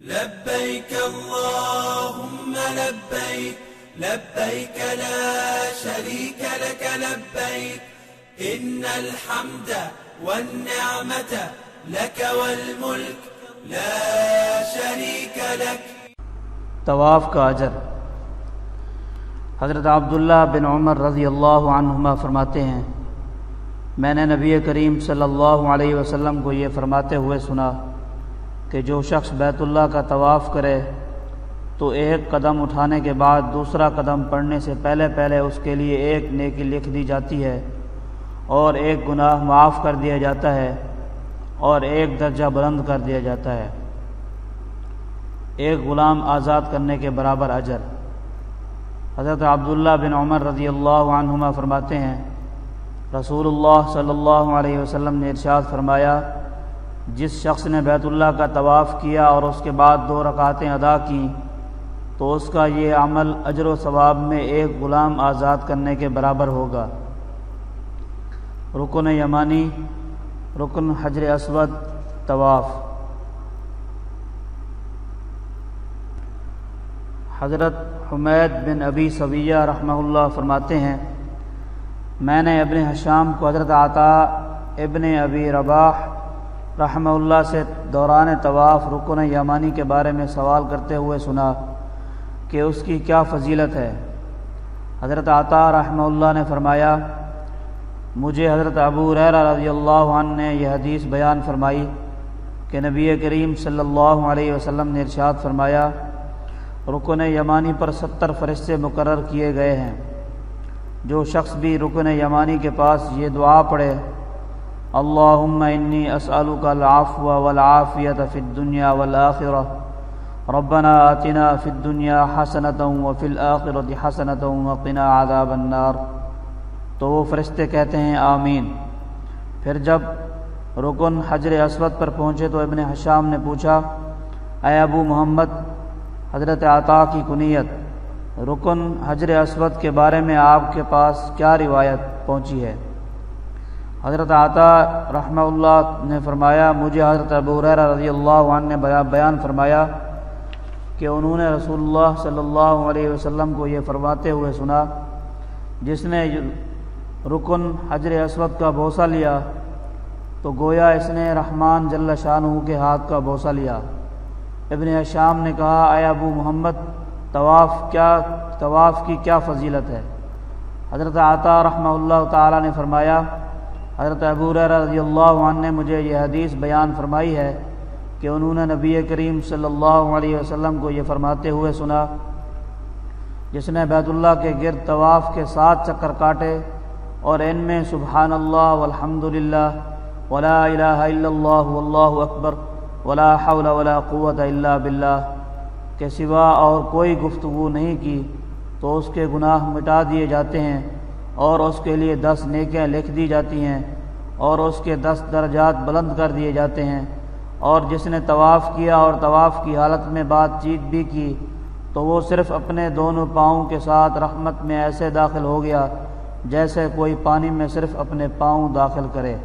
لبيك اللهم لبيك لبيك لا شريك لك لبيك إن الحمد والنعمة لك والملك لا شريك لك۔ طواف کا اجر۔ حضرت عبداللہ بن عمر رضی اللہ عنہما فرماتے ہیں، میں نے نبی کریم صلی اللہ علیہ وسلم کو یہ فرماتے ہوئے سنا کہ جو شخص بیت اللہ کا طواف کرے تو ایک قدم اٹھانے کے بعد دوسرا قدم پڑھنے سے پہلے اس کے لیے ایک نیکی لکھ دی جاتی ہے اور ایک گناہ معاف کر دیا جاتا ہے اور ایک درجہ بلند کر دیا جاتا ہے، ایک غلام آزاد کرنے کے برابر اجر۔ حضرت عبداللہ بن عمر رضی اللہ عنہما فرماتے ہیں، رسول اللہ صلی اللہ علیہ وسلم نے ارشاد فرمایا، جس شخص نے بیت اللہ کا طواف کیا اور اس کے بعد 2 رکعتیں ادا کیں تو اس کا یہ عمل اجر و ثواب میں ایک غلام آزاد کرنے کے برابر ہوگا۔ رکن یمانی، رکن حجر اسود، طواف۔ حضرت حمید بن ابی سویہ رحمہ اللہ فرماتے ہیں، میں نے ابن ہشام کو حضرت عطاء ابن ابی رباح رحمہ اللہ سے دوران طواف رکن یمانی کے بارے میں سوال کرتے ہوئے سنا کہ اس کی کیا فضیلت ہے۔ حضرت عطاء رحمہ اللہ نے فرمایا، مجھے حضرت ابو ہریرہ رضی اللہ عنہ نے یہ حدیث بیان فرمائی کہ نبی کریم صلی اللہ علیہ وسلم نے ارشاد فرمایا، رکن یمانی پر 70 فرشتے مقرر کیے گئے ہیں۔ جو شخص بھی رکن یمانی کے پاس یہ دعا پڑھے، اللہم انی اسألک العفو والعافیۃ فی الدنیا والآخرہ، ربنا آتنا فی الدنیا حسنۃ وفی الآخرۃ حسنۃ وقنا عذاب النار، تو وہ فرشتے کہتے ہیں آمین۔ پھر جب رکن حجر اسود پر پہنچے تو ابن ہشام نے پوچھا، اے ابو محمد، حضرت عطاء کی کنیت، رکن حجر اسود کے بارے میں آپ کے پاس کیا روایت پہنچی ہے؟ حضرت عطاء رحمہ اللہ نے فرمایا، مجھے حضرت ابو ہریرہ رضی اللہ عنہ نے بیان فرمایا کہ انہوں نے رسول اللہ صلی اللہ علیہ وسلم کو یہ فرماتے ہوئے سنا، جس نے رکن حجر اسود کا بوسہ لیا تو گویا اس نے رحمان جل شانہ کے ہاتھ کا بوسہ لیا۔ ابن ہشام نے کہا، اے ابو محمد، طواف کی کیا فضیلت ہے؟ حضرت عطاء رحمہ اللہ تعالی نے فرمایا، حضرت ابو ہریرہ رضی اللہ عنہ نے مجھے یہ حدیث بیان فرمائی ہے کہ انہوں نے نبی کریم صلی اللہ علیہ وسلم کو یہ فرماتے ہوئے سنا، جس نے بیت اللہ کے گرد طواف کے 7 چکر کاٹے اور ان میں سبحان اللہ والحمد للہ ولا الہ الا اللہ واللہ اکبر ولا حول ولا قوت الا باللہ کے سوا اور کوئی گفتگو نہیں کی تو اس کے گناہ مٹا دیے جاتے ہیں اور اس کے لیے 10 نیکیاں لکھ دی جاتی ہیں اور اس کے 10 درجات بلند کر دیے جاتے ہیں۔ اور جس نے طواف کیا اور طواف کی حالت میں بات چیت بھی کی تو وہ صرف اپنے دونوں پاؤں کے ساتھ رحمت میں ایسے داخل ہو گیا جیسے کوئی پانی میں صرف اپنے پاؤں داخل کرے۔